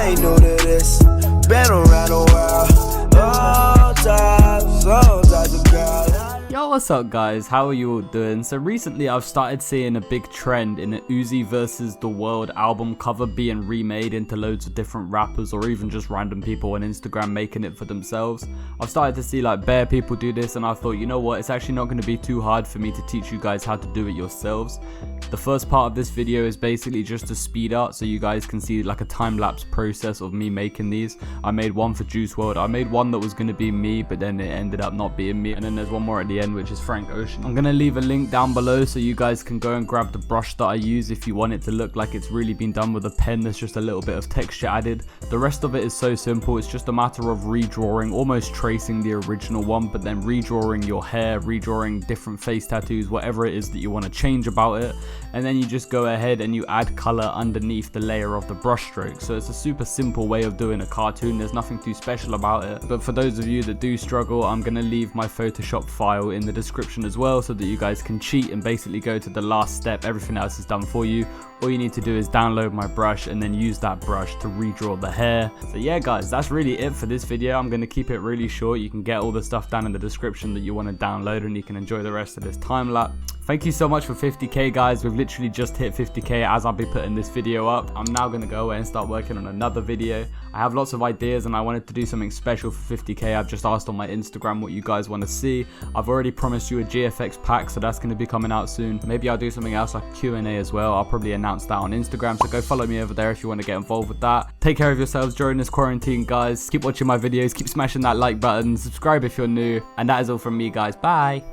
I ain't new to this. Been around the world, all types of girls. Yo, what's up guys, how are you all doing? So recently I've started seeing a big trend in an Uzi vs the World album cover being remade into loads of different rappers or even just random people on Instagram making it for themselves. I've started to see like bare people do this, and I thought, you know what, it's actually not going to be too hard for me to teach you guys how to do it yourselves. The first part of this video is basically just a speed art so you guys can see like a time-lapse process of me making these. I made one for Juice WRLD, I made one that was going to be me but then it ended up not being me, and then there's one more at the end which is Frank Ocean. I'm going to leave a link down below so you guys can go and grab the brush that I use if you want it to look like it's really been done with a pen. There's just a little bit of texture added. The rest of it is so simple, it's just a matter of redrawing, almost tracing the original one, but then redrawing your hair, redrawing different face tattoos, whatever it is that you want to change about it. And then you just go ahead and you add color underneath the layer of the brush stroke. So it's a super simple way of doing a cartoon, there's nothing too special about it. But for those of you that do struggle, I'm going to leave my Photoshop file in the description as well so that you guys can cheat and basically go to the last step. Everything else is done for you. All you need to do is download my brush and then use that brush to redraw the hair. So yeah guys, that's really it for this video. I'm going to keep it really short. You can get all the stuff down in the description that you want to download and you can enjoy the rest of this time lapse. Thank you so much for 50k guys. We've literally just hit 50k as I'll be putting this video up. I'm now going to go away and start working on another video. I have lots of ideas and I wanted to do something special for 50k. I've just asked on my Instagram what you guys want to see. I've already promised you a GFX pack, so that's going to be coming out soon. Maybe I'll do something else like a Q&A as well. I'll probably announce that on Instagram, so go follow me over there if you want to get involved with that. Take care of yourselves during this quarantine guys. Keep watching my videos, keep smashing that like button, subscribe if you're new, and that is all from me guys. Bye.